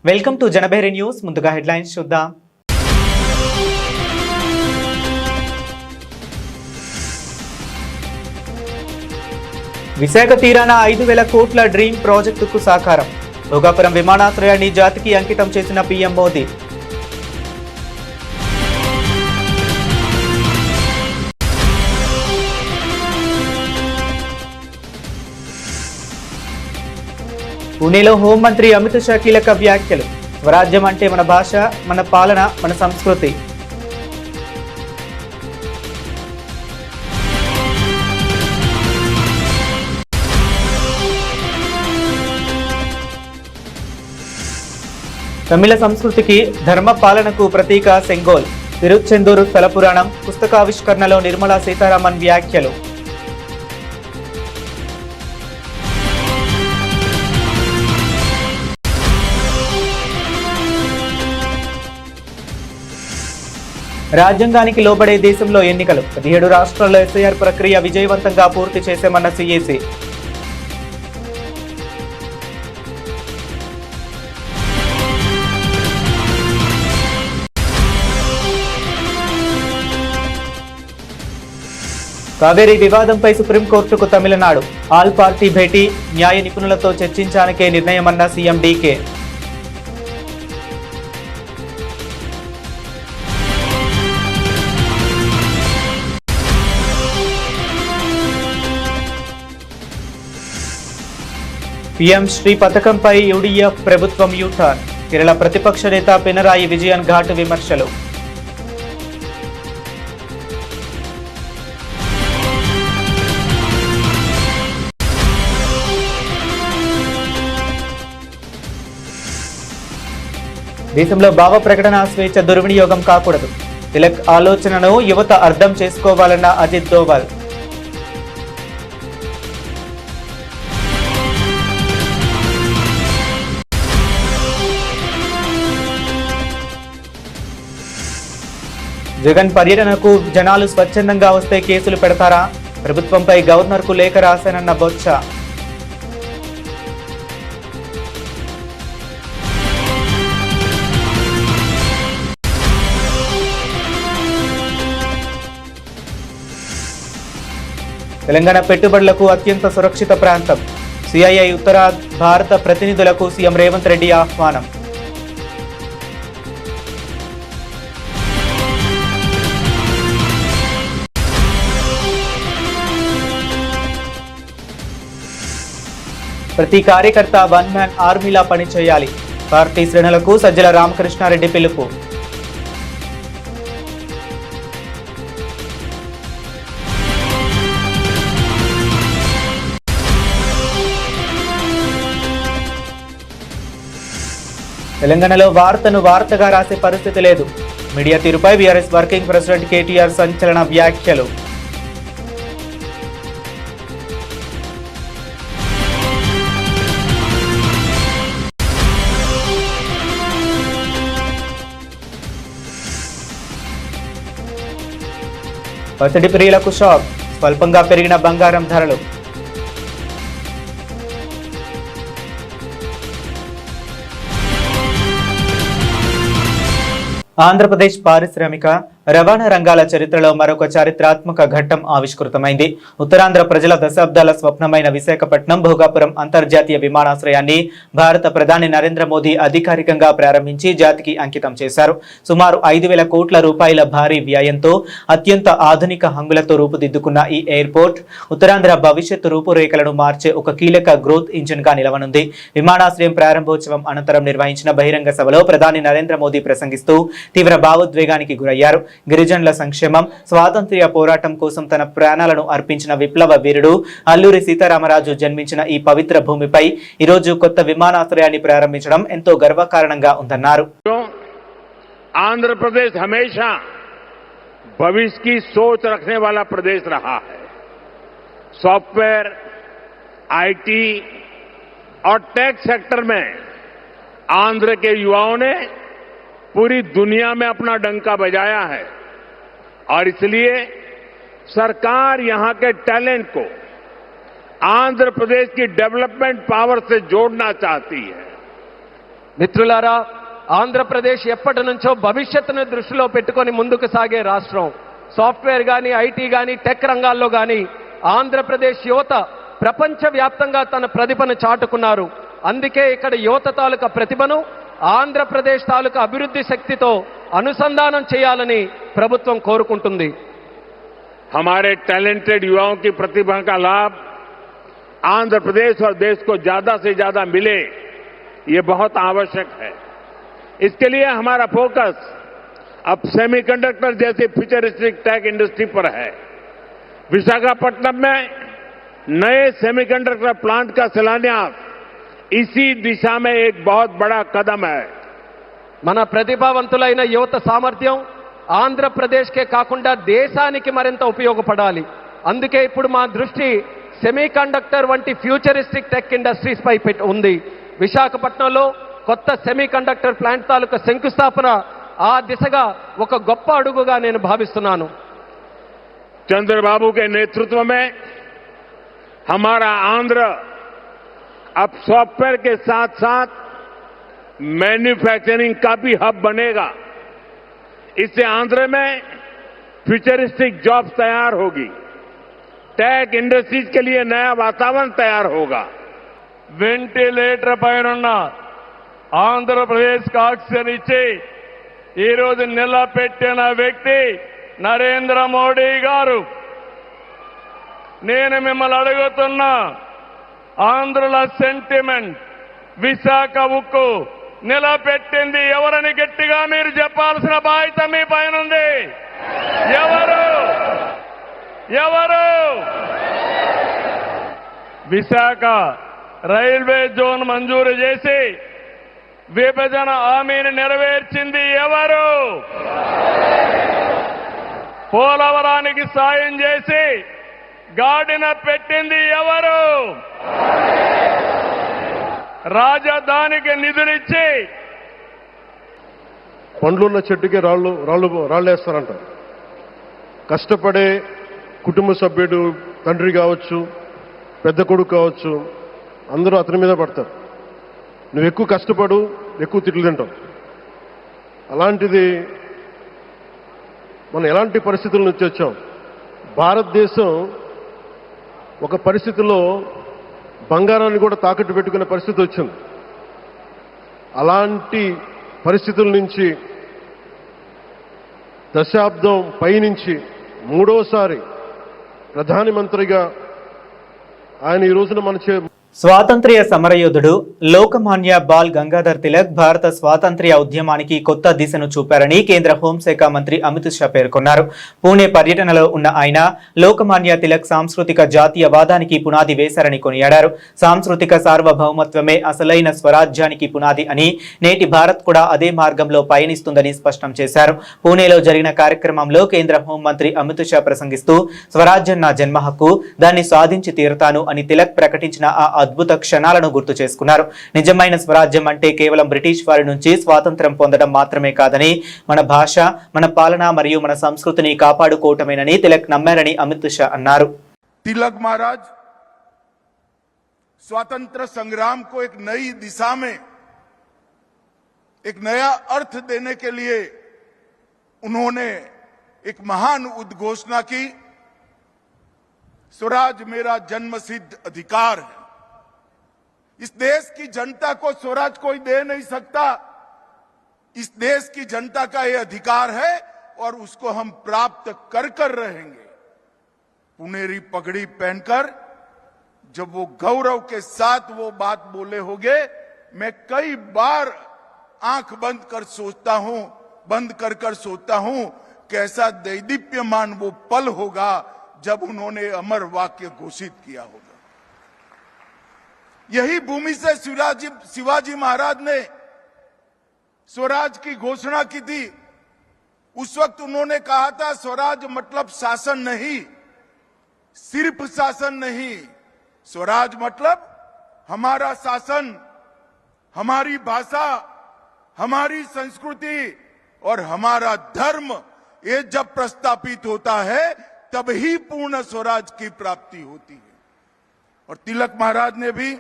Welcome to Janaberi news. ముందుగా headlines చూద్దాం. విశాఖ తీరాన 5,000 కోట్ల డ్రీమ్ ప్రాజెక్టుకు సాకారం. భోగాపురం విమానాశ్రయాన్ని జాతికి అంకితం చేసిన పీఎం మోదీ. పూణేలో హోంమంత్రి అమిత్ షా కీలక వ్యాఖ్యలు. స్వరాజ్యం అంటే మన భాష, మన పాలన, మన సంస్కృతి. తమిళ సంస్కృతికి, ధర్మ పాలనకు ప్రతీక సెంగోల్. తిరుచెందూరు స్థల పురాణం పుస్తకావిష్కరణలో నిర్మలా సీతారామన్ వ్యాఖ్యలు. రాజ్యాంగానికి లోబడే దేశంలో ఎన్నికలు. 17 రాష్ట్రాల్లో ఎస్ఐఆర్ ప్రక్రియ విజయవంతంగా పూర్తి చేశామన్న సిఎసి. కావేరీ వివాదంపై సుప్రీంకోర్టుకు తమిళనాడు. ఆల్ పార్టీ భేటీ, న్యాయ నిపుణులతో చర్చించానికే నిర్ణయమన్న సీఎం డీకే. పీఎం శ్రీ పథకంపై యూడీఎఫ్ ప్రభుత్వం యూటర్న్. కేరళ ప్రతిపక్ష నేత పినరాయి విజయన్ ఘాటు విమర్శలు. దేశంలో భావ ప్రకటన స్వేచ్ఛ దుర్వినియోగం కాకూడదు. తిలక్ ఆలోచనను యువత అర్థం చేసుకోవాలన్న అజిత్ దోవల్. జగన్ పర్యటనకు జనాలు స్వచ్ఛందంగా వస్తే కేసులు పెడతారా? ప్రభుత్వంపై గవర్నర్కు లేఖ రాశానన్న బొత్స. తెలంగాణ పెట్టుబడులకు అత్యంత సురక్షిత ప్రాంతం. సిఐఐ ఉత్తర భారత ప్రతినిధులకు సీఎం రేవంత్ రెడ్డి ఆహ్వానం. ప్రతి కార్యకర్త వన్ మ్యాన్ ఆర్మీలా పనిచేయాలి. పార్టీ శ్రేణులకు సజ్జల రామకృష్ణారెడ్డి పిలుపు. తెలంగాణలో వార్తను వార్తగా రాసే పరిస్థితి లేదు. మీడియా తీరుపై బీఆర్ఎస్ వర్కింగ్ ప్రెసిడెంట్ కేటీఆర్ సంచలన వ్యాఖ్యలు. పసిడి ప్రియులకు షాక్. స్వల్పంగా పెరిగిన బంగారం ధరలు. ఆంధ్రప్రదేశ్ పారిశ్రామిక రవాణా రంగాల చరిత్రలో మరొక చారిత్రాత్మక ఘట్టం ఆవిష్కృతమైంది. ఉత్తరాంధ్ర ప్రజల దశాబ్దాల స్వప్నమైన విశాఖపట్నం భోగాపురం అంతర్జాతీయ విమానాశ్రయాన్ని భారత ప్రధాని నరేంద్ర మోదీ అధికారికంగా ప్రారంభించి జాతికి అంకితం చేశారు. సుమారు 5,000 కోట్ల రూపాయల భారీ వ్యయంతో అత్యంత ఆధునిక హంగులతో రూపుదిద్దుకున్న ఈ ఎయిర్పోర్ట్ ఉత్తరాంధ్ర భవిష్యత్తు రూపురేఖలను మార్చే ఒక కీలక గ్రోత్ ఇంజిన్ గా నిలవనుంది. విమానాశ్రయం ప్రారంభోత్సవం అనంతరం నిర్వహించిన బహిరంగ సభలో ప్రధాని నరేంద్ర మోదీ ప్రసంగిస్తూ తీవ్ర భావోద్వేగానికి గురయ్యారు. గిరిజనుల సంక్షేమం, స్వాతంత్ర్య పోరాటం కోసం తన ప్రాణాలను అర్పించిన విప్లవ వీరుడు అల్లూరి సీతారామరాజు జన్మించిన ఈ పవిత్ర భూమిపై ఈ రోజు కొత్త విమానాశ్రయాన్ని ప్రారంభించడం ఎంతో గర్వకారణంగా ఉందన్నారు. ఆంధ్రప్రదేశ్ हमेशा भविष्य की सोच रखने वाला प्रदेश रहा है. सॉफ्टवेयर, आईटी और टेक सेक्टर में आंध्र के युवाओं ने पूरी दुनिया में अपना डंका बजाया है और इसलिए सरकार यहां के टैलेंट को आंध्र प्रदेश की डेवलपमेंट पावर से जोड़ना चाहती है. మిత్రులారా, ఆంధ్రప్రదేశ్ ఎప్పటి నుంచో భవిష్యత్తును దృష్టిలో పెట్టుకొని ముందుకు సాగే రాష్ట్రం. సాఫ్ట్వేర్ కానీ, ఐటీ కానీ, టెక్ రంగాల్లో కానీ ఆంధ్రప్రదేశ్ యువత ప్రపంచవ్యాప్తంగా తన ప్రతిభను చాటుకున్నారు. అందుకే ఇక్కడ యువత తాలూకా ప్రతిభను ఆంధ్రప్రదేశ్ తాలూకా అభివృద్ధి శక్తితో అనుసంధానం చేయాలని ప్రభుత్వం కోరుకుంటుంది. हमारे टैलेंटेड युवाओं की प्रतिभा का लाभ आंध्र प्रदेश और देश को ज्यादा से ज्यादा मिले, ये बहुत आवश्यक है. इसके लिए हमारा फोकस अब सेमीकंडक्टर जैसी फ्यूचरिस्टिक टेक इंडस्ट्री पर है. विशाखापट्टनम में नए सेमीकंडक्टर प्लांट का शिलान्यास इसी दिशा में एक बहुत बड़ा कदम है. మన ప్రతిభావంతులైన యువత సామర్థ్యం ఆంధ్రప్రదేశ్కే కాకుండా దేశానికి మరింత ఉపయోగపడాలి. అందుకే ఇప్పుడు మా దృష్టి సెమీకండక్టర్ వంటి ఫ్యూచరిస్టిక్ టెక్ ఇండస్ట్రీస్ పై ఉంది. విశాఖపట్నంలో కొత్త సెమీకండక్టర్ ప్లాంట్ తాలూకా శంకుస్థాపన ఆ దిశగా ఒక గొప్ప అడుగుగా నేను భావిస్తున్నాను. चंद्रबाबू के नेतृत्व में हमारा आंध्र अब सॉफ्टवेयर के साथ साथ मैन्युफैक्चरिंग का भी हब बनेगा. इससे आंध्र में फ्यूचरिस्टिक जॉब्स तैयार होगी, टेक इंडस्ट्रीज के लिए नया वातावरण तैयार होगा. వెంటిలేటర్ పైనున్న ఆంధ్రప్రదేశ్ ఆక్సిజన్ ఇచ్చి ఈరోజు నిలబెట్టిన వ్యక్తి నరేంద్ర మోడీ గారు. నేను మిమ్మల్ని అడుగుతున్నా, ఆంధ్రుల సెంటిమెంట్ విశాఖ ఉక్కు నిలబెట్టింది ఎవరని గట్టిగా మీరు చెప్పాల్సిన బాధ్యత మీ పైన ఉంది. ఎవరు ఎవరు విశాఖ రైల్వే జోన్ మంజూరు చేసి విభజన హామీని నెరవేర్చింది ఎవరు? పోలవరానికి సాయం చేసి గాడిన పెట్టింది ఎవరు? రాజధానికి నిధులిచ్చి పండ్లున్న చెట్టుకి రాళ్ళేస్తారంట. కష్టపడే కుటుంబ సభ్యుడు, తండ్రి కావచ్చు, పెద్ద కొడుకు కావచ్చు, అందరూ అతని మీద పడతారు. నువ్వు ఎక్కువ కష్టపడు, ఎక్కువ తిట్లు తింటావు. అలాంటిది మనం ఎలాంటి పరిస్థితుల నుంచి వచ్చాం? భారతదేశం ఒక పరిస్థితిలో బంగారాన్ని కూడా తాకట్టు పెట్టుకునే పరిస్థితి వచ్చింది. అలాంటి పరిస్థితుల నుంచి దశాబ్దం పైనుంచి మూడోసారి ప్రధానమంత్రిగా ఆయన ఈ రోజున మన స్వాతంత్ర్య సమరయోధుడు లోకమాన్య బాల్ గంగాధర్ తిలక్ భారత స్వాతంత్ర్య ఉద్యమానికి కొత్త దిశను చూపారని కేంద్ర హోంశాఖ మంత్రి అమిత్ షా పేర్కొన్నారు. పూణే పర్యటనలో ఉన్న ఆయన లోకమాన్య తిలక్ సాంస్కృతిక జాతీయవాదానికి పునాది వేశారని కొనియాడారు. సాంస్కృతిక సార్వభౌమత్వమే అసలైన స్వరాజ్యానికి పునాది అని, నేటి భారత్ కూడా అదే మార్గంలో పయనిస్తుందని స్పష్టం చేశారు. పూణేలో జరిగిన కార్యక్రమంలో కేంద్ర హోంమంత్రి అమిత్ షా ప్రసంగిస్తూ స్వరాజ్యం నా జన్మ హక్కు, దాన్ని సాధించి తీరుతాను అని తిలక్ ప్రకటించిన ఆ అద్భుత క్షణాలను గుర్తు చేసుకున్నారు. నిజమైన స్వరాజ్యం అంటే కేవలం బ్రిటిష్ వారి నుంచి స్వాతంత్ర్యం పొందడం మాత్రమే కాదని, మన భాష, మన పాలన మరియు మన సంస్కృతిని కాపాడుకోవటమేనని తిలక్ నమ్మారని అమిత్ షా అన్నారు. तिलक महाराज स्वातंत्र संग्राम को एक नई दिशा में एक नया अर्थ देने के लिए उन्होंने एक महान उद्घोषणा की, स्वराज मेरा जन्मसिद्ध अधिकार है. इस देश की जनता को स्वराज कोई दे नहीं सकता. इस देश की जनता का यह अधिकार है और उसको हम प्राप्त कर रहेंगे. पुनेरी पगड़ी पहनकर जब वो गौरव के साथ वो बात बोले होंगे, मैं कई बार आंख बंद कर सोचता हूं कैसा दैदीप्यमान वो पल होगा जब उन्होंने अमर वाक्य घोषित किया होगा. यही भूमि से शिवाजी महाराज ने स्वराज की घोषणा की थी. उस वक्त उन्होंने कहा था स्वराज मतलब शासन नहीं, सिर्फ शासन नहीं, स्वराज मतलब हमारा शासन, हमारी भाषा, हमारी संस्कृति और हमारा धर्म, ये जब प्रस्थापित होता है तब ही पूर्ण स्वराज की प्राप्ति होती है. और तिलक महाराज ने भी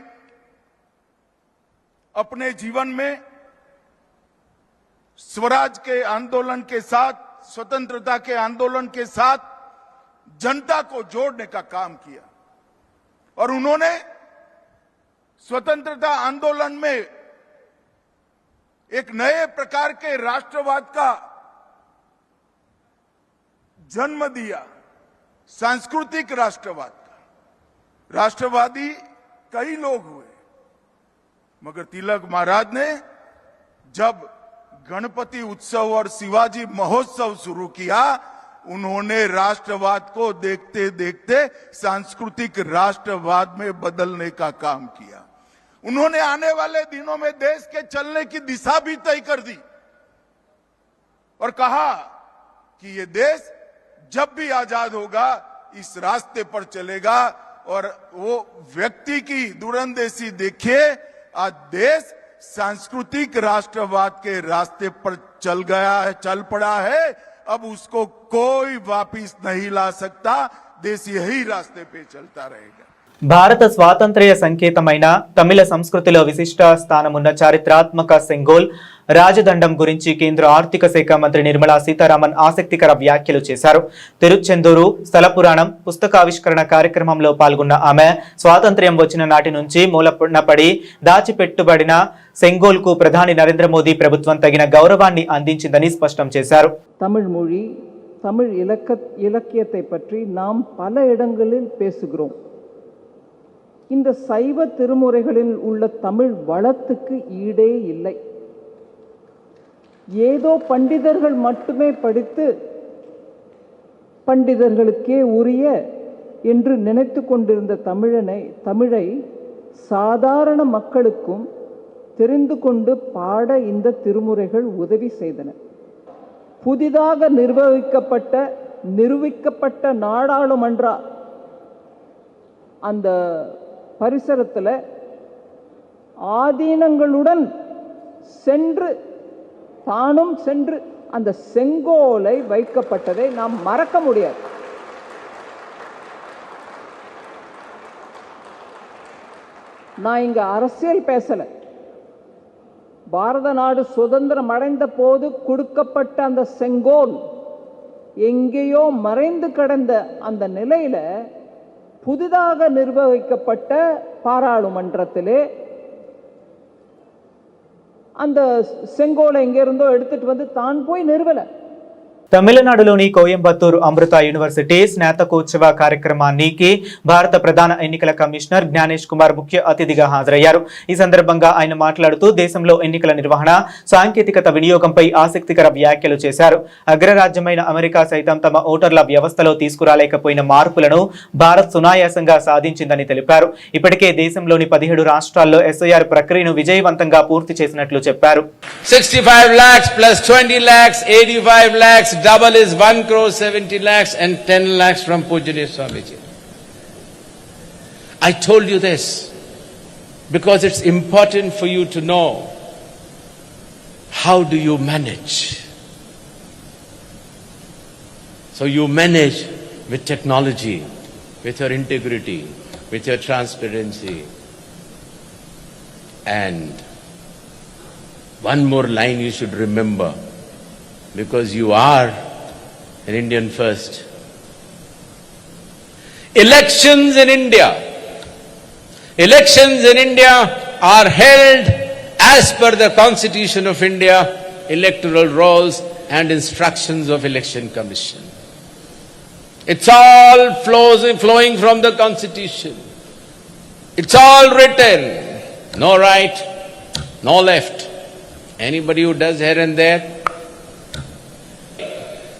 अपने जीवन में स्वराज के आंदोलन के साथ, स्वतंत्रता के आंदोलन के साथ जनता को जोड़ने का काम किया और उन्होंने स्वतंत्रता आंदोलन में एक नए प्रकार के राष्ट्रवाद का जन्म दिया, सांस्कृतिक राष्ट्रवाद का। राष्ट्रवादी कई लोग हुए, मगर तिलक महाराज ने जब गणपति उत्सव और शिवाजी महोत्सव शुरू किया, उन्होंने राष्ट्रवाद को देखते देखते सांस्कृतिक राष्ट्रवाद में बदलने का काम किया। उन्होंने आने वाले दिनों में देश के चलने की दिशा भी तय कर दी और कहा कि ये देश जब भी आजाद होगा इस रास्ते पर चलेगा। और वो व्यक्ति की दूरंदेशी देखिए, आज देश सांस्कृतिक राष्ट्रवाद के रास्ते पर चल गया है, चल पड़ा है। अब उसको कोई वापिस नहीं ला सकता। देश यही रास्ते पे चलता रहेगा। భారత స్వాతంత్ర్య సంకేతమైన తమిళ సంస్కృతిలో విశిష్ట స్థానమున్న చారిత్రాత్మక సెంగోల్ రాజదండం గురించి కేంద్ర ఆర్థిక శాఖ మంత్రి నిర్మలా సీతారామన్ ఆసక్తికర వ్యాఖ్యలు చేశారు. తిరుచెందూరు స్థల పురాణం పుస్తకావిష్కరణ కార్యక్రమంలో పాల్గొన్న ఆమె స్వాతంత్ర్యం వచ్చిన నాటి నుంచి మూలపడి దాచిపెట్టుబడిన సెంగోల్కు ప్రధాని నరేంద్ర మోదీ ప్రభుత్వం తగిన గౌరవాన్ని అందించిందని స్పష్టం చేశారు. தமிழ் மொழி, தமிழ் இலக்கியத்தை பற்றி நாம் பல இடங்களில் பேசுகிறோம். இந்த சைவ திருமுறைகளில் உள்ள தமிழ் வளத்துக்கு ஈடே இல்லை. ஏதோ பண்டிதர்கள் மட்டுமே படித்து பண்டிதர்களுக்கே உரிய என்று நினைத்து கொண்டிருந்த தமிழை சாதாரண மக்களுக்கும் தெரிந்து கொண்டு பாட இந்த திருமுறைகள் உதவி செய்தன. புதிதாக நிறுவிக்கப்பட்ட நாடாளுமன்ற அந்த பரிசரத்தில் ஆதீனங்களுடன் தானும் சென்று அந்த செங்கோலை வைக்கப்பட்டதை நாம் மறக்க முடியாது. நான் இங்க அரசியல் பேசல. பாரத நாடு சுதந்திரம் அடைந்த போது கொடுக்கப்பட்ட அந்த செங்கோல் எங்கேயோ மறைந்து கிடந்த அந்த நிலையில புதிதாக நிர்வகிக்கப்பட்ட பாராளுமன்றத்திலே அந்த செங்கோலை எங்கிருந்தோ எடுத்துட்டு வந்து தான் போய் நிறுவல. తమిళనాడులోని కోయంబత్తూరు అమృత యూనివర్సిటీ స్నాతకోత్సవ కార్యక్రమానికి భారత ప్రధాన ఎన్నికల కమిషనర్ జ్ఞానేష్ కుమార్ ముఖ్య అతిథిగా హాజరయ్యారు. ఈ సందర్భంగా ఆయన మాట్లాడుతూ దేశంలో ఎన్నికల నిర్వహణ, సాంకేతికత వినియోగంపై ఆసక్తికర వ్యాఖ్యలు చేశారు. అగ్రరాజ్యమైన అమెరికా సైతం తమ ఓటర్ల వ్యవస్థలో తీసుకురాలేకపోయిన మార్పులను భారత్ సునాయాసంగా సాధించిందని తెలిపారు. ఇప్పటికే దేశంలోని 17 రాష్ట్రాల్లో ఎస్ఐఆర్ ప్రక్రియను విజయవంతంగా పూర్తి చేసినట్లు చెప్పారు. 65 lakhs plus 20 lakhs, 85 lakhs. Double is 1 crore 70 lakhs and 10 lakhs from Pujaniya Swamiji. I told you this because it's important for you to know how do you manage. So you manage with technology, with your integrity, with your transparency. And one more line you should remember, because you are an Indian first. Elections in India are held as per the Constitution of India, electoral rolls and instructions of Election Commission. It's all flowing from the Constitution. It's all written. No right, no left. Anybody who does here and there.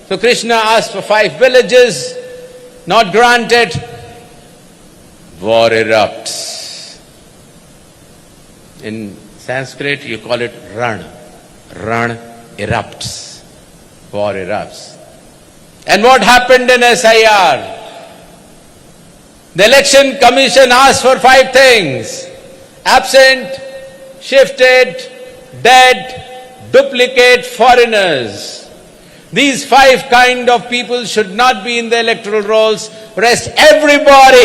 So Krishna asked for 5 villages, not granted. War erupts. In Sanskrit you call it Ran. Ran erupts. War erupts. And what happened in SIR? The Election Commission asked for 5 things: absent, shifted, dead, duplicate, foreigners. These 5 kind of people should not be in the electoral rolls. Rest everybody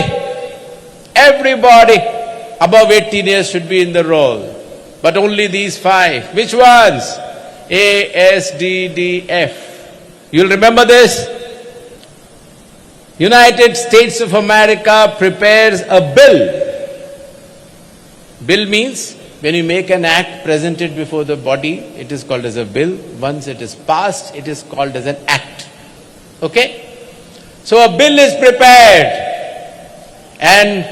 above 18 years should be in the roll. But only these 5. Which ones? ASDDF. You'll remember this? United States of America prepares a bill. Bill means when you make an act, present it before the body, it is called as a bill. Once it is passed, it is called as an act. Okay? So a bill is prepared and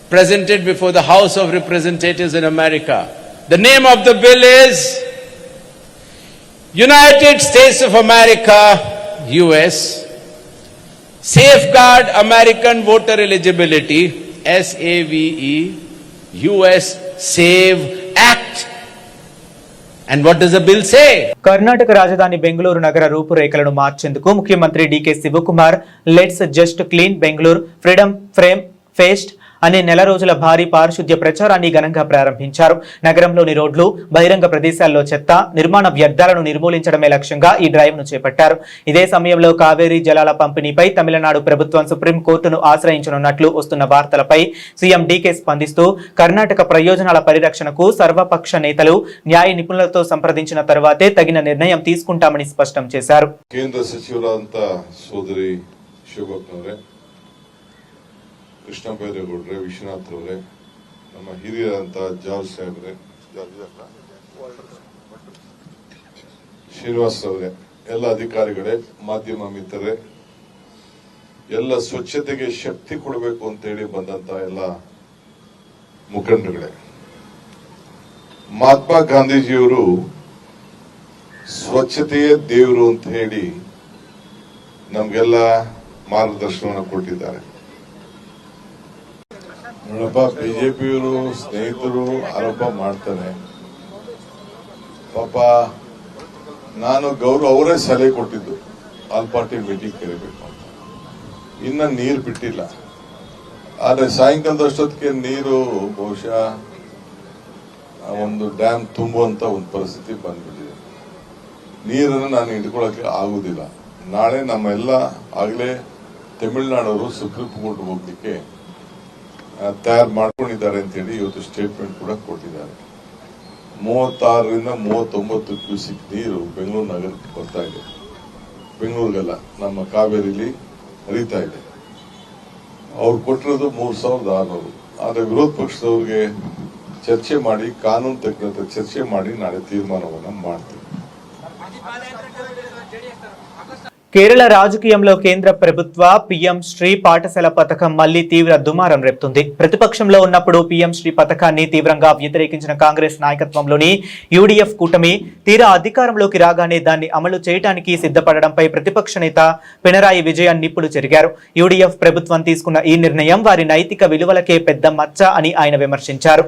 presented before the House of Representatives in America. The name of the bill is United States of America, US, Safeguard American Voter Eligibility, SAVE, US SAVE Act. And what does the bill say? Karnataka రాజధాని బెంగళూరు నగర రూపురేఖలను మార్చేందుకు ముఖ్యమంత్రి DK Shivakumar let's just clean Bengaluru freedom frame fest అనే నెల రోజుల భారీ పారిశుద్ధ్య ప్రచారాన్ని ఘనంగా ప్రారంభించారు. నగరంలోని రోడ్లు, బహిరంగ ప్రదేశాల్లో చెత్త, నిర్మాణ వ్యర్థాలను నిర్మూలించడమే లక్ష్యంగా ఈ డ్రైవ్ ను చేపట్టారు. ఇదే సమయంలో కావేరీ జలాల పంపిణీపై తమిళనాడు ప్రభుత్వం సుప్రీంకోర్టును ఆశ్రయించనున్నట్లు వస్తున్న వార్తలపై సీఎం డీకే స్పందిస్తూ కర్ణాటక ప్రయోజనాల పరిరక్షణకు సర్వపక్ష నేతలు, న్యాయ నిపుణులతో సంప్రదించిన తర్వాతే తగిన నిర్ణయం తీసుకుంటామని స్పష్టం చేశారు. ಕೇಂದ್ರ ಸಚಿವರಾದಂತ ಸೋದರಿ ಶಿವಭಕ್ತನವರೇ, ಕೃಷ್ಣ ಬೈರೇಗೌಡ್ರೆ, ವಿಶ್ವನಾಥ್ ಅವರೇ, ನಮ್ಮ ಹಿರಿಯರಂತ ಜಾರ್ಜ್ ಸಾಹೇಬ್ರೆ, ಶ್ರೀನಿವಾಸ್ ಅವರೇ, ಎಲ್ಲ ಅಧಿಕಾರಿಗಳೇ, ಮಾಧ್ಯಮ ಮಿತ್ರರೇ, ಎಲ್ಲ ಸ್ವಚ್ಛತೆಗೆ ಶಕ್ತಿ ಕೊಡಬೇಕು ಅಂತ ಹೇಳಿ ಬಂದಂತ ಎಲ್ಲ ಮುಖಂಡರುಗಳೇ, ಮಹಾತ್ಮ ಗಾಂಧೀಜಿಯವರು ಸ್ವಚ್ಛತೆಯೇ ದೇವರು ಅಂತ ಹೇಳಿ ನಮ್ಗೆಲ್ಲ ಮಾರ್ಗದರ್ಶನವನ್ನು ಕೊಟ್ಟಿದ್ದಾರೆ. ನೋಡಪ್ಪ, ಬಿಜೆಪಿಯವರು ಸ್ನೇಹಿತರು ಆರೋಪ ಮಾಡ್ತಾರೆ. ಪಾಪ ನಾನು ಗೌರವ ಅವರೇ ಸಲಹೆ ಕೊಟ್ಟಿದ್ದು ಆಲ್ ಪಾರ್ಟಿ ಮೀಟಿಂಗ್ ಕರಿಬೇಕು ಅಂತ. ಇನ್ನ ನೀರು ಬಿಟ್ಟಿಲ್ಲ. ಆದ್ರೆ ಸಾಯಂಕಾಲದಷ್ಟೊತ್ತಿಗೆ ನೀರು ಬಹುಶಃ ಒಂದು ಡ್ಯಾಮ್ ತುಂಬುವಂತ ಒಂದು ಪರಿಸ್ಥಿತಿ ಬಂದ್ಬಿಟ್ಟಿದೆ. ನೀರನ್ನು ನಾನು ಹಿಡ್ಕೊಳ್ಳಕ್ಕೆ ಆಗುದಿಲ್ಲ. ನಾಳೆ ನಮ್ಮೆಲ್ಲ ಆಗ್ಲೇ ತಮಿಳುನಾಡವರು ಸುಪ್ರೀಂ ಕೋರ್ಟ್ ಹೋಗ್ಲಿಕ್ಕೆ ತಯಾರು ಮಾಡ್ಕೊಂಡಿದ್ದಾರೆ ಅಂತ ಹೇಳಿ ಇವತ್ತು ಸ್ಟೇಟ್ಮೆಂಟ್ ಕೂಡ ಕೊಟ್ಟಿದ್ದಾರೆ. 36ರಿಂದ 39 ಕ್ಯೂಸಿಕ್ ನೀರು ಬೆಂಗಳೂರು ನಗರಕ್ಕೆ ಬರ್ತಾ ಇದೆ. ಬೆಂಗಳೂರಿಗೆಲ್ಲ ನಮ್ಮ ಕಾವೇರಿಲಿ ಹರಿತಾ ಇದೆ. ಅವ್ರು ಕೊಟ್ಟಿರೋದು 3600. ಆದ್ರೆ ವಿರೋಧ ಪಕ್ಷದವ್ರಿಗೆ ಚರ್ಚೆ ಮಾಡಿ, ಕಾನೂನು ತಜ್ಞರ ಚರ್ಚೆ ಮಾಡಿ ನಾಳೆ ತೀರ್ಮಾನವನ್ನು ಮಾಡ್ತೀವಿ. కేరళ రాజకీయంలో కేంద్ర ప్రభుత్వ పీఎం శ్రీ పాఠశాల పథకం మళ్లీ తీవ్ర దుమారం రేపుతుంది. ప్రతిపక్షంలో ఉన్నప్పుడు పీఎం శ్రీ పథకాన్ని తీవ్రంగా వ్యతిరేకించిన కాంగ్రెస్ నాయకత్వంలోని యూడీఎఫ్ కూటమి తీరా అధికారంలోకి రాగానే దాన్ని అమలు చేయడానికి సిద్ధపడడంపై ప్రతిపక్ష నేత పినరాయి విజయన్ నిప్పులు చెరిగారు. యూడీఎఫ్ ప్రభుత్వం తీసుకున్న ఈ నిర్ణయం వారి నైతిక విలువలకే పెద్ద మచ్చ అని ఆయన విమర్శించారు.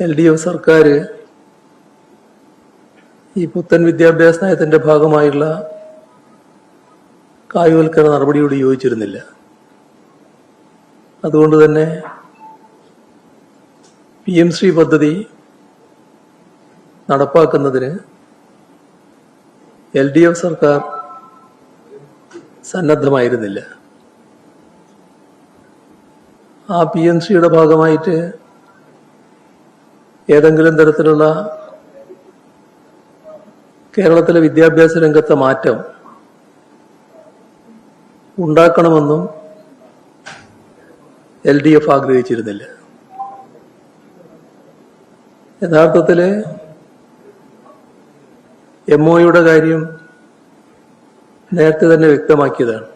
എൽഡിഎഫ് സർക്കാർ ഈ പുത്തൻ വിദ്യാഭ്യാസ നയത്തിന്റെ ഭാഗമായുള്ള കായികവൽക്കരണ നടപടിയോട് യോജിച്ചിരുന്നില്ല. അതുകൊണ്ട് തന്നെ PM ശ്രീ പദ്ധതി നടപ്പാക്കുന്നതിന് LDF സർക്കാർ സന്നദ്ധമായിരുന്നില്ല. ആ PM ശ്രീയുടെ ഭാഗമായിട്ട് ഏതെങ്കിലും തരത്തിലുള്ള കേരളത്തിലെ വിദ്യാഭ്യാസ രംഗത്തെ മാറ്റം ഉണ്ടാക്കണമെന്നും LDF ആഗ്രഹിച്ചിരുന്നില്ല. യഥാർത്ഥത്തിൽ MOയുടെ കാര്യം നേരത്തെ തന്നെ വ്യക്തമാക്കിയതാണ്.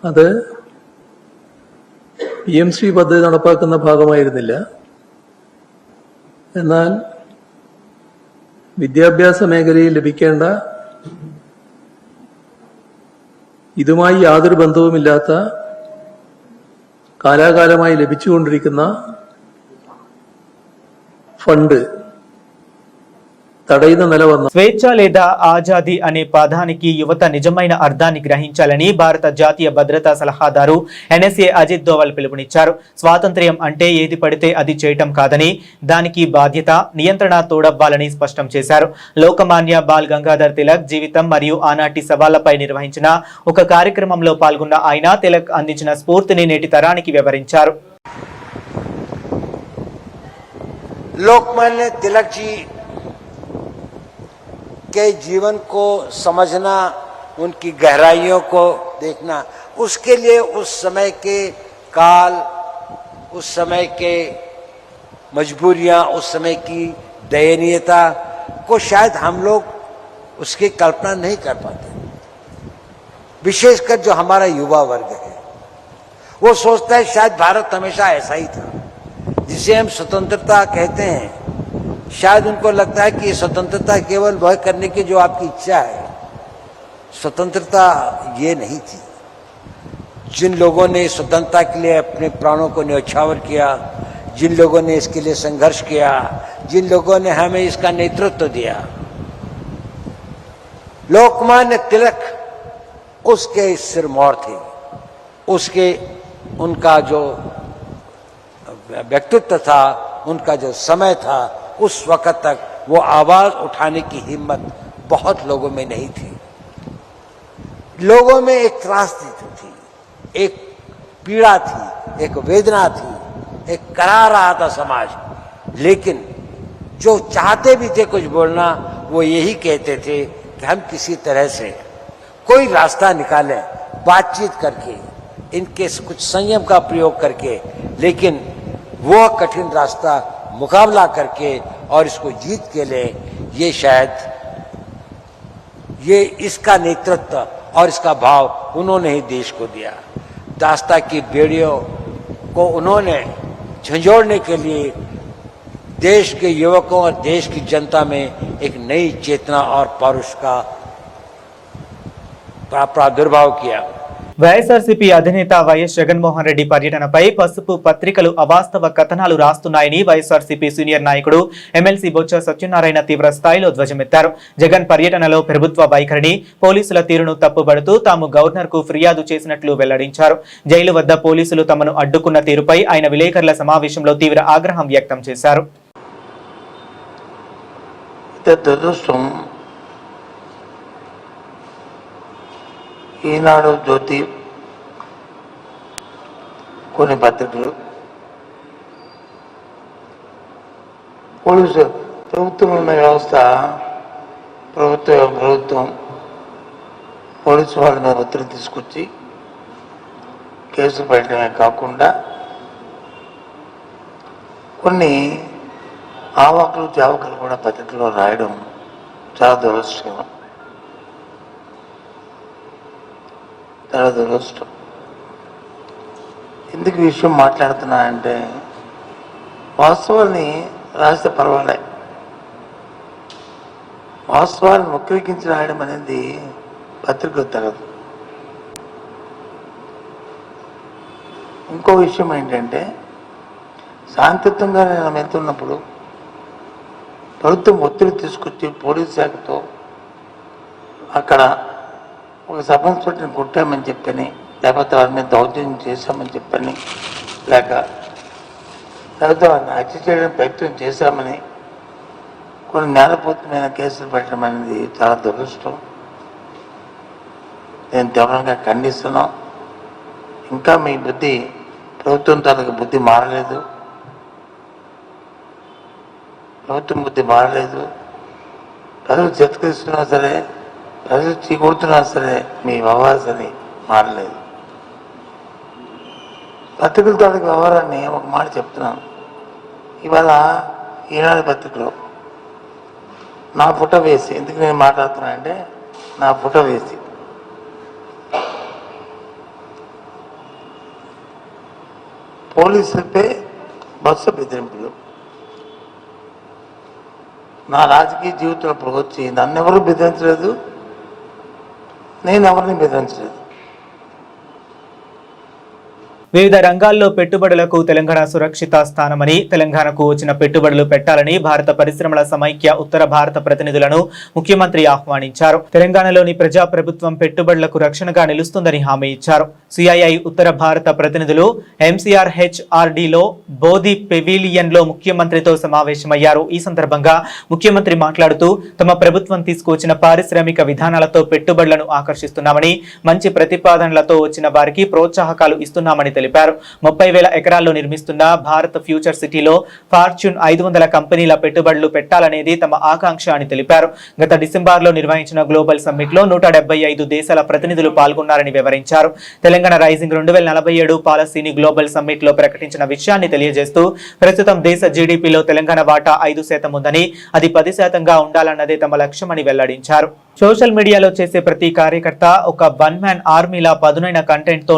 അത് PM ശ്രീ പദ്ധതി നടപ്പാക്കുന്ന ഭാഗമായിരുന്നില്ല. എന്നാൽ വിദ്യാഭ്യാസ മേഖലയിൽ ലഭിക്കേണ്ട ഇതുമായി യാതൊരു ബന്ധവുമില്ലാത്ത കാലാകാലമായി ലഭിച്ചുകൊണ്ടിരിക്കുന്ന ഫണ്ട് తడైన నెల వల్ల స్వేచ్ఛ లేదా ఆజాదీ అనే పదానికి యువత నిజమైన అర్థాన్ని గ్రహించాలని భారత జాతీయ భద్రతా సలహాదారు NSA అజిత్ దోవల్ పిలుపునిచ్చారు. స్వాతంత్ర్యం అంటే ఏది పడితే అది చేయటం కాదని, దానికి బాధ్యత, నియంత్రణ తోడవ్వాలని స్పష్టం చేశారు. లోకమాన్య బాల్ గంగాధర్ తిలక్ జీవితం మరియు ఆనాటి సవాళ్లపై నిర్వహించిన ఒక కార్యక్రమంలో పాల్గొన్న ఆయన తిలక్ అందించిన స్ఫూర్తిని నేటి తరానికి వివరించారు. लोकमान्य तिलक जी के जीवन को समझना, उनकी गहराइयों को देखना, उसके लिए उस समय के काल, उस समय के मजबूरियां, उस समय की दयनीयता को शायद हम लोग उसकी कल्पना नहीं कर पाते। विशेषकर जो हमारा युवा वर्ग है, वो सोचता है शायद भारत हमेशा ऐसा ही था। जिसे हम स्वतंत्रता कहते हैं, शायद उनको लगता है कि स्वतंत्रता केवल वह करने की जो आपकी इच्छा है, स्वतंत्रता ये नहीं थी। जिन लोगों ने स्वतंत्रता के लिए अपने प्राणों को न्यौछावर किया, जिन लोगों ने इसके लिए संघर्ष किया, जिन लोगों ने हमें इसका नेतृत्व दिया, लोकमान्य तिलक उसके सिरमौर थे। उसके उनका जो व्यक्तित्व था, उनका जो समय था, उस वक्त तक वो आवाज उठाने की हिम्मत बहुत लोगों में नहीं थी। लोगों में एक त्रासदी थी, एक पीड़ा थी, एक वेदना थी, एक करा रहा था समाज। लेकिन जो चाहते भी थे कुछ बोलना, वो यही कहते थे कि हम किसी तरह से कोई रास्ता निकालें, बातचीत करके, इनके कुछ संयम का प्रयोग करके, लेकिन वो कठिन रास्ता मुकाबला करके और इसको जीत के ले, ये शायद ये इसका नेतृत्व और इसका भाव उन्होंने ही देश को दिया। दास्ता की बेड़ियों को उन्होंने झंझोड़ने के लिए देश के युवकों और देश की जनता में एक नई चेतना और पौरुष का प्रादुर्भाव किया। వైఎస్ఆర్సీపీ అధినేత వైఎస్ జగన్మోహన్ రెడ్డి పర్యటనపై పసుపు పత్రికలు అవాస్తవ కథనాలు రాస్తున్నాయని వైఎస్ఆర్సీపీ సీనియర్ నాయకుడు ఎమ్మెల్సీ బొత్స సత్యనారాయణ తీవ్ర స్థాయిలో ధ్వజమెత్తారు. జగన్ పర్యటనలో ప్రభుత్వ వైఖరిని, పోలీసుల తీరును తప్పుబడుతూ తాము గవర్నర్కు ఫిర్యాదు చేసినట్లు వెల్లడించారు. జైలు వద్ద పోలీసులు తమను అడ్డుకున్న తీరుపై ఆయన విలేకరుల సమావేశంలో తీవ్ర ఆగ్రహం వ్యక్తం చేశారు. ఈనాడు, జ్యోతి, కొన్ని పత్రికలు పోలీసు ప్రభుత్వం ఉన్న వ్యవస్థ, ప్రభుత్వం పోలీసు వాళ్ళ మీద ఒత్తిడి తీసుకొచ్చి కేసులు పెట్టడమే కాకుండా కొన్ని ఆవాకులు చావకులు కూడా పత్రికలో రాయడం చాలా దురదృష్టకరం. దురదృష్టం. ఎందుకు ఈ విషయం మాట్లాడుతున్నానంటే, వాస్తవాన్ని రాస్తే పర్వాలే, వాస్తవాన్ని వక్రీకరించి రాయడం అనేది పత్రికలు తగదు. ఇంకో విషయం ఏంటంటే, శాంతియుతంగా నేను వెళ్తున్నప్పుడు ప్రభుత్వం ఒత్తిడి తీసుకొచ్చి పోలీస్ శాఖతో అక్కడ ఒక సబ్ ఇన్స్పెక్టర్ని కొట్టామని చెప్పని, లేకపోతే వారి మీద దౌర్జన్యం చేశామని చెప్పని, లేకపోతే వారిని హత్య చేయడానికి ప్రయత్నం చేశామని కొన్ని నేరపూరితమైన కేసులు పెట్టడం అనేది చాలా దురదృష్టం. నేను తీవ్రంగా ఖండిస్తున్నాం. ఇంకా మీ బుద్ధి, ప్రభుత్వం తాలూకు బుద్ధి మారలేదు, ప్రభుత్వం బుద్ధి మారలేదు. ప్రజలు చిత్కరిస్తున్నా సరే, ప్రజలు చీకొడుతున్నా సరే, మీ వ్యవహారాన్ని మారలేదు. పత్రికల తాలూకు వ్యవహారాన్ని ఒక మాట చెప్తున్నాను. ఇవాళ ఈనాడు పత్రికలో నా ఫోటో వేసి, ఎందుకు నేను మాట్లాడుతున్నా అంటే, నా ఫోటో వేసి పోలీసులపై బస్సు బెదిరింపులు. నా రాజకీయ జీవితంలో ఇప్పుడు వచ్చి నన్నెవరూ బెదిరించలేదు, నేను ఎవరిని బెదిరించలేదు. వివిధ రంగాల్లో పెట్టుబడులకు తెలంగాణ సురక్షిత స్థానమని, తెలంగాణకు వచ్చిన పెట్టుబడులు పెట్టాలని భారత పరిశ్రమల సమైక్య ఉత్తర భారత ప్రతినిధులను ముఖ్యమంత్రి ఆహ్వానించారు. తెలంగాణలోని ప్రజాప్రభుత్వం పెట్టుబడులకు రక్షణగా నిలుస్తుందని హామీ ఇచ్చారు. సిఐఐ ఉత్తర భారత ప్రతినిధులు MCRHRDలో బోధి పెవిలియన్ లో ముఖ్యమంత్రితో సమావేశమయ్యారు. ఈ సందర్భంగా ముఖ్యమంత్రి మాట్లాడుతూ, తమ ప్రభుత్వం తీసుకువచ్చిన పారిశ్రామిక విధానాలతో పెట్టుబడులను ఆకర్షిస్తున్నామని, మంచి ప్రతిపాదనలతో వచ్చిన వారికి ప్రోత్సాహకాలు ఇస్తున్నామని తెలిపారు. 30,000 ఎకరాల్లో నిర్మిస్తున్న భారత్ ఫ్యూచర్ సిటీలో ఫార్చ్యూన్ 500 కంపెనీల పెట్టుబడులు పెట్టాలనేది తమ ఆకాంక్ష అని తెలిపారు. గత డిసెంబర్లో నిర్వహించిన గ్లోబల్ సమ్మిట్ లో 175 దేశాల ప్రతినిధులు పాల్గొన్నారని వివరించారు. తెలంగాణ రైజింగ్ 2047 పాలసీని గ్లోబల్ సమ్మిట్ లో ప్రకటించిన విషయాన్ని తెలియజేస్తూ ప్రస్తుతం దేశ జీడీపీలో తెలంగాణ వాటా 5% ఉందని, అది 10%గా ఉండాలన్నదే తమ లక్ష్యమని వెల్లడించారు. సోషల్ మీడియాలో చేసే ప్రతి కార్యకర్త ఒక వన్ మ్యాన్ ఆర్మీలా పదునైన కంటెంట్ తో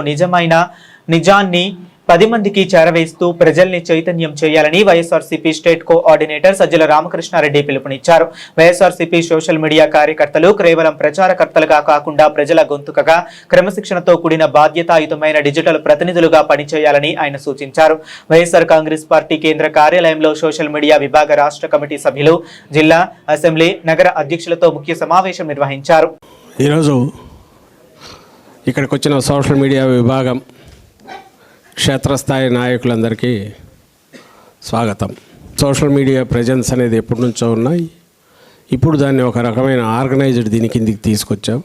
నిజాన్ని 10 మందికి చేరవేస్తూ ప్రజల్ని చైతన్యం చేయాలని వైఎస్ఆర్సీపీ స్టేట్ కోఆర్డినేటర్ సజ్జల రామకృష్ణారెడ్డి పిలుపునిచ్చారు. వైఎస్ఆర్సీపీ సోషల్ మీడియా కార్యకర్తలు కేవలం ప్రచారకర్తలుగా కాకుండా ప్రజల గొంతుకగా క్రమశిక్షణతో కూడిన బాధ్యతాయుతమైన డిజిటల్ ప్రతినిధులుగా పనిచేయాలని ఆయన సూచించారు. వైఎస్ఆర్ కాంగ్రెస్ పార్టీ కేంద్ర కార్యాలయంలో సోషల్ మీడియా విభాగ రాష్ట్ర కమిటీ సభ్యులు, జిల్లా, అసెంబ్లీ, నగర అధ్యక్షులతో ముఖ్య సమావేశం నిర్వహించారు. ఈరోజు ఇక్కడికి వచ్చిన సోషల్ మీడియా విభాగం క్షేత్రస్థాయి నాయకులందరికీ స్వాగతం. సోషల్ మీడియా ప్రెజెన్స్ అనేది ఎప్పటి నుంచో ఉన్నాయి. ఇప్పుడు దాన్ని ఒక రకమైన ఆర్గనైజ్డ్ దీని కిందికి తీసుకొచ్చాం.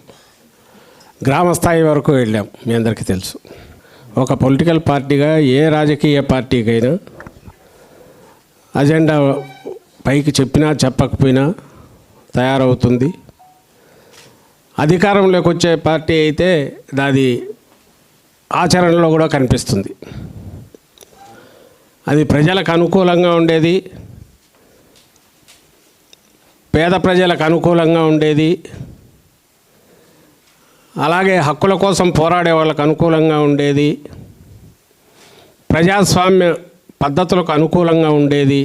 గ్రామ స్థాయి వరకు వెళ్ళాం. మీ అందరికీ తెలుసు, ఒక పొలిటికల్ పార్టీగా ఏ రాజకీయ పార్టీకైనా అజెండా పైకి చెప్పినా చెప్పకపోయినా తయారవుతుంది. అధికారంలోకి వచ్చే పార్టీ అయితే దాది ఆచరణలో కూడా కనిపిస్తుంది. అది ప్రజలకు అనుకూలంగా ఉండేది, పేద ప్రజలకు అనుకూలంగా ఉండేది, అలాగే హక్కుల కోసం పోరాడే వాళ్ళకు అనుకూలంగా ఉండేది, ప్రజాస్వామ్య పద్ధతులకు అనుకూలంగా ఉండేది.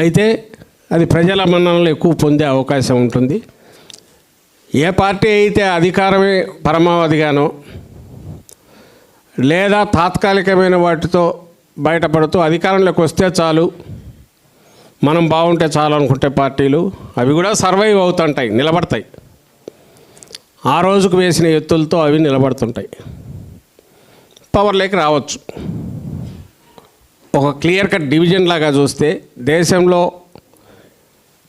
అయితే అది ప్రజల మన్ననలు ఎక్కువ పొందే అవకాశం ఉంటుంది. ఏ పార్టీ అయితే అధికారమే పరమావధిగానో లేదా తాత్కాలికమైన వాటితో బయటపడుతూ అధికారంలోకి వస్తే చాలు, మనం బాగుంటే చాలు అనుకుంటే పార్టీలు అవి కూడా సర్వైవ్ అవుతుంటాయి, నిలబడతాయి. ఆ రోజుకు వేసిన ఎత్తులతో అవి నిలబడుతుంటాయి, పవర్లోకి రావచ్చు. ఒక క్లియర్ కట్ డివిజన్ లాగా చూస్తే దేశంలో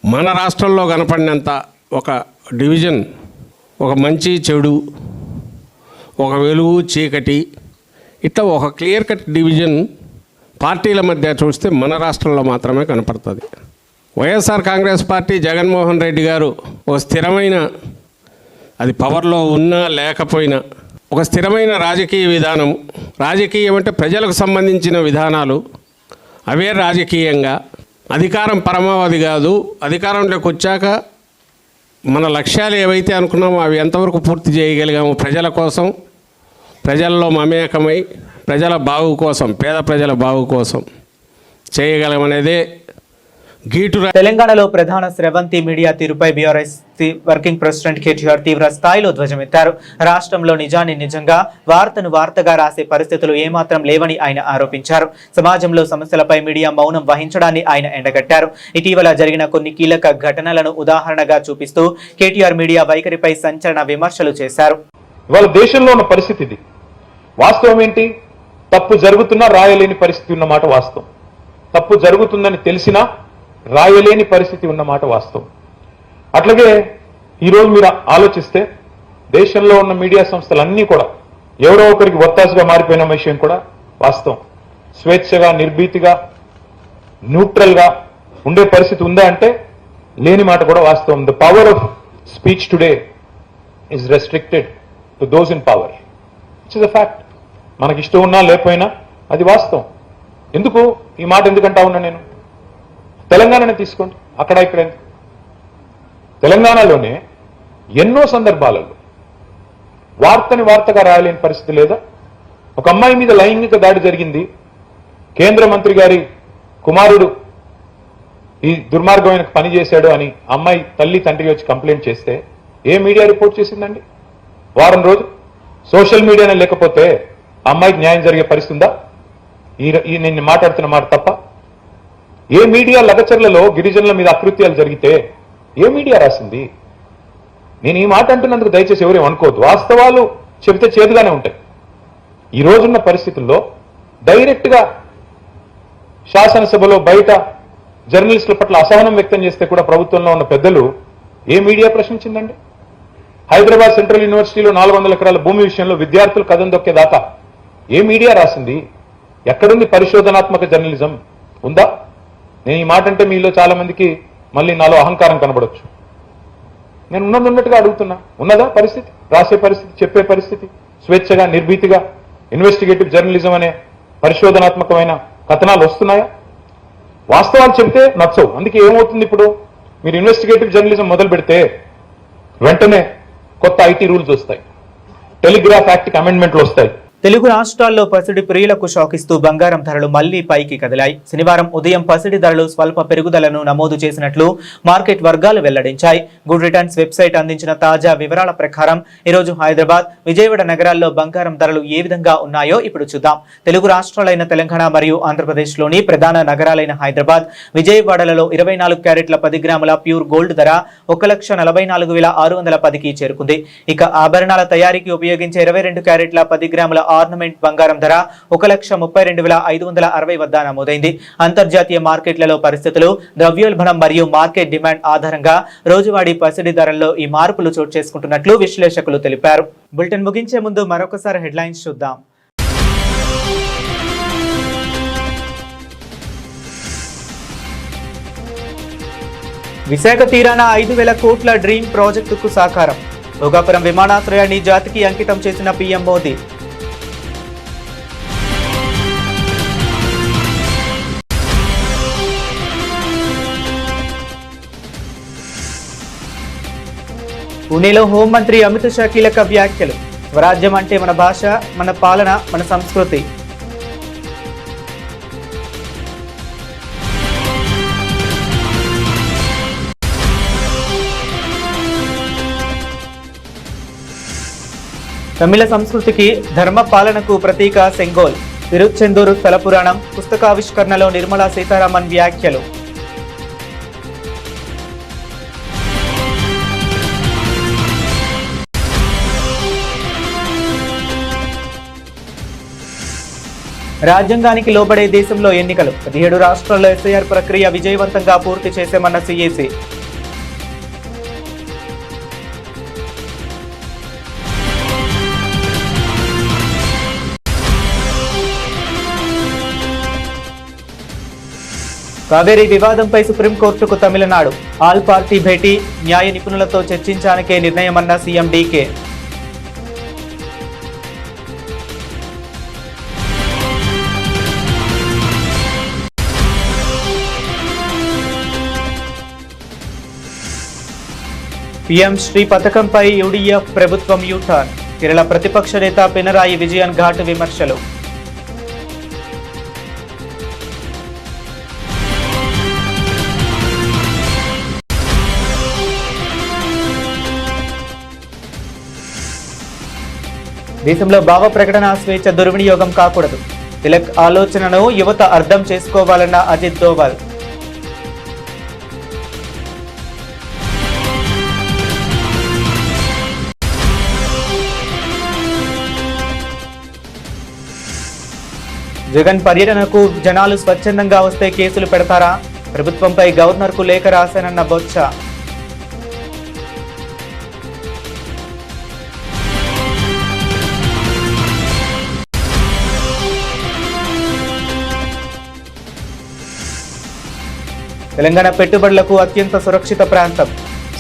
మన రాష్ట్రంలో కనపడినంత ఒక డివిజన్, ఒక మంచి చెడు, ఒక వెలుగు చీకటి, ఇట్లా ఒక క్లియర్ కట్ డివిజన్ పార్టీల మధ్య చూస్తే మన రాష్ట్రంలో మాత్రమే కనపడుతుంది. వైఎస్ఆర్ కాంగ్రెస్ పార్టీ జగన్మోహన్ రెడ్డి గారు ఒక స్థిరమైన, అది పవర్లో ఉన్నా లేకపోయినా ఒక స్థిరమైన రాజకీయ విధానం, రాజకీయం అంటే ప్రజలకు సంబంధించిన విధానాలు, అవే రాజకీయంగా. అధికారం పరమావధి కాదు, అధికారంలోకి వచ్చాక మన లక్ష్యాలు ఏవైతే అనుకున్నామో అవి ఎంతవరకు పూర్తి చేయగలిగాము, ప్రజల కోసం, ప్రజల్లో మమేకమై ప్రజల బాగు కోసం, పేద ప్రజల బాగు కోసం చేయగలమనేదే గీటు. తెలంగాణలో ప్రధాన స్రవంతి మీడియా తీరుపై బీఆర్ఎస్ వర్కింగ్ ప్రెసిడెంట్ కేటీఆర్ తీవ్ర స్థాయిలో ధ్వజమెత్తారు. రాష్ట్రంలో నిజాన్ని నిజంగా, వార్తను వార్తగా రాసే పరిస్థితులు ఏమాత్రం లేవని ఆయన ఆరోపించారు. సమాజంలో సమస్యలపై మీడియా మౌనం వహించడాన్ని ఆయన ఎండగట్టారు. ఇటీవల జరిగిన కొన్ని కీలక ఘటనలను ఉదాహరణగా చూపిస్తూ కేటీఆర్ మీడియా వైఖరిపై సంచలన విమర్శలు చేశారు. ఇవాళ దేశంలో ఉన్న పరిస్థితి ఇది. వాస్తవం ఏంటి? తప్పు జరుగుతున్నా రాయలేని పరిస్థితి ఉన్నమాట వాస్తవం. తప్పు జరుగుతుందని తెలిసినా రాయలేని పరిస్థితి ఉన్నమాట వాస్తవం. అట్లాగే ఈరోజు మీరు ఆలోచిస్తే దేశంలో ఉన్న మీడియా సంస్థలన్నీ కూడా ఎవరో ఒకరికి ఒత్తాసుగా మారిపోయిన విషయం కూడా వాస్తవం. స్వేచ్ఛగా, నిర్భీతిగా, న్యూట్రల్గా ఉండే పరిస్థితి ఉందా అంటే లేని మాట కూడా వాస్తవం. The power of speech today is restricted to those in power. It's is a fact. మనకి ఇష్టం ఉన్నా లేకపోయినా అది వాస్తవం. ఎందుకు ఈ మాట ఎందుకంటా ఉన్నా నేను? తెలంగాణని తీసుకోండి, అక్కడ ఇక్కడ తెలంగాణలోనే ఎన్నో సందర్భాలలో వార్తని వార్తగా రాయలేని పరిస్థితి లేదా? ఒక అమ్మాయి మీద లైంగిక దాడి జరిగింది, కేంద్ర మంత్రి గారి కుమారుడు ఈ దుర్మార్గమైన పని చేశాడు అని అమ్మాయి తల్లి తండ్రి వచ్చి కంప్లైంట్ చేస్తే ఏ మీడియా రిపోర్ట్ చేసిందండి? వారం రోజు సోషల్ మీడియానే లేకపోతే అమ్మాయికి న్యాయం జరిగే పరిస్థితి ఉందా? నేను మాట్లాడుతున్న మాట తప్ప? ఏ మీడియా లగచర్లలో గిరిజనుల మీద అకృత్యాలు జరిగితే ఏ మీడియా రాసింది? నేను ఈ మాట అంటున్నందుకు దయచేసి ఎవరేం అనుకోవద్దు. వాస్తవాలు చెబితే చేదుగానే ఉంటాయి. ఈ రోజున్న పరిస్థితుల్లో డైరెక్ట్గా శాసనసభలో బయట జర్నలిస్టుల పట్ల అసహనం వ్యక్తం చేస్తే కూడా ప్రభుత్వంలో ఉన్న పెద్దలు ఏ మీడియా ప్రశ్నించిందండి? హైదరాబాద్ సెంట్రల్ యూనివర్సిటీలో 400 ఎకరాల భూమి విషయంలో విద్యార్థులు కథం దొక్కేదాకా ఏ మీడియా రాసింది? ఎక్కడుంది పరిశోధనాత్మక జర్నలిజం? ఉందా? నేను ఈ మాట అంటే మీలో చాలా మందికి మళ్ళీ నాలో అహంకారం కనబడొచ్చు. నేను ఉన్నట్టుగా అడుగుతున్నా, ఉన్నదా పరిస్థితి? రాసే పరిస్థితి, చెప్పే పరిస్థితి, స్వేచ్ఛగా నిర్భీతిగా ఇన్వెస్టిగేటివ్ జర్నలిజం అనే పరిశోధనాత్మకమైన కథనాలు వస్తున్నాయా? వాస్తవాలు చెబితే నచ్చవు. అందుకే ఏమవుతుంది, ఇప్పుడు మీరు ఇన్వెస్టిగేటివ్ జర్నలిజం మొదలు పెడితే వెంటనే కొత్త ఐటీ రూల్స్ వస్తాయి, టెలిగ్రాఫ్ యాక్ట్ అమెండ్మెంట్లు వస్తాయి. తెలుగు రాష్ట్రాల్లో పసిడి ప్రియులకు షాకిస్తూ బంగారం ధరలు మళ్లీ పైకి కదిలాయి. శనివారం ఉదయం పసిడి ధరలు స్వల్ప పెరుగుదలను నమోదు చేసినట్లు మార్కెట్ వర్గాలు వెల్లడించాయి. గుడ్ రిటర్న్స్ వెబ్సైట్ అందించిన తాజా వివరాల ప్రకారం ఈరోజు హైదరాబాద్, విజయవాడ నగరాల్లో బంగారం ధరలు ఏ విధంగా ఉన్నాయో ఇప్పుడు చూద్దాం. తెలుగు రాష్ట్రాలైన తెలంగాణ మరియు ఆంధ్రప్రదేశ్లోని ప్రధాన నగరాలైన హైదరాబాద్, విజయవాడలలో 24 క్యారెట్ల 10 గ్రాముల ప్యూర్ గోల్డ్ ధర 1,44,610కి చేరుకుంది. ఇక ఆభరణాల తయారీకి ఉపయోగించే 22 క్యారెట్ల 10 గ్రాముల ఆర్నమెంట్ బంగారం ధర 1,32,560 వద్ద నమోదైంది. అంతర్జాతీయ మార్కెట్లలో పరిస్థితులు, ద్రవ్యోల్బణం మరియు మార్కెట్ డిమాండ్ ఆధారంగా రోజువారీ పసిడి ధరల్లో ఈ మార్పులు చోటు చేసుకుంటున్నట్లు విశ్లేషకులు తెలిపారు. బులెటిన్ ముగించే ముందు మరొకసారి హెడ్లైన్స్ చూద్దాం. విశాఖ తీరాన 5,000 కోట్ల డ్రీమ్ ప్రాజెక్టుకు సాకారం. భోగాపురం విమానాశ్రయాన్ని జాతికి అంకితం చేసిన పీఎం మోదీ. పూణేలో హోంమంత్రి అమిత్ షా కీలక వ్యాఖ్యలు. స్వరాజ్యం అంటే మన భాష, మన పాలన, మన సంస్కృతి. తమిళ సంస్కృతికి, ధర్మ పాలనకు ప్రతీక సెంగోల్. తిరుచెందూరు స్థల పురాణం పుస్తకావిష్కరణలో నిర్మలా సీతారామన్ వ్యాఖ్యలు. రాజ్యాంగానికి లోబడే దేశంలో ఎన్నికలు. 17 రాష్ట్రాల్లో ఎస్ఐఆర్ ప్రక్రియ విజయవంతంగా పూర్తి చేశామన్న సిఎసి. కావేరీ వివాదంపై సుప్రీంకోర్టుకు తమిళనాడు. ఆల్ పార్టీ భేటీ, న్యాయ నిపుణులతో చర్చించానికే నిర్ణయమన్న సీఎం డీకే. పీఎం శ్రీ పథకంపై యూడీఎఫ్ ప్రభుత్వం యూటర్న్. కేరళ ప్రతిపక్ష నేత పినరాయి విజయన్ ఘాటు విమర్శలు. దేశంలో భావ ప్రకటన స్వేచ్ఛ దుర్వినియోగం కాకూడదు. తిలక్ ఆలోచనను యువత అర్థం చేసుకోవాలన్న అజిత్ దోవల్. జగన్ పర్యటనకు జనాలు స్వచ్ఛందంగా వస్తే కేసులు పెడతారా? ప్రభుత్వంపై గవర్నర్కు లేఖ రాశానన్న బొత్స. తెలంగాణ పెట్టుబడులకు అత్యంత సురక్షిత ప్రాంతం.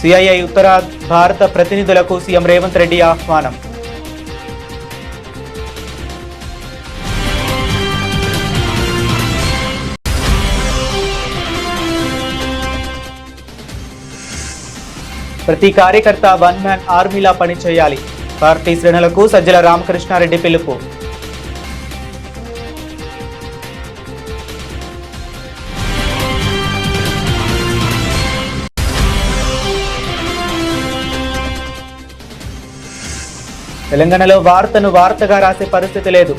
సిఐఐ ఉత్తర భారత ప్రతినిధులకు సీఎం రేవంత్ రెడ్డి ఆహ్వానం. ప్రతి కార్యకర్త వన్ మ్యాన్ ఆర్మీలా పనిచేయాలి. పార్టీ శ్రేణులకు సజ్జల రామకృష్ణారెడ్డి పిలుపు. తెలంగాణలో వార్తను వార్తగా రాసే పరిస్థితి లేదు.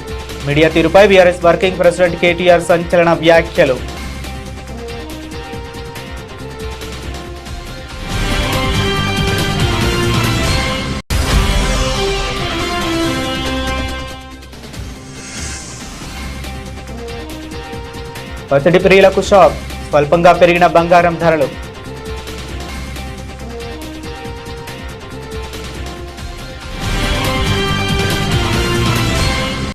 మీడియా తీరుపై బీఆర్ఎస్ వర్కింగ్ ప్రెసిడెంట్ కేటీఆర్ సంచలన వ్యాఖ్యలు. పసిడి ప్రియులకు షాక్. స్వల్పంగా పెరిగిన బంగారం ధరలు.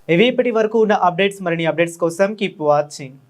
ఇవి ఇప్పటి వరకు ఉన్న అప్డేట్స్. మరిన్ని అప్డేట్స్ కోసం కీప్ వాచింగ్.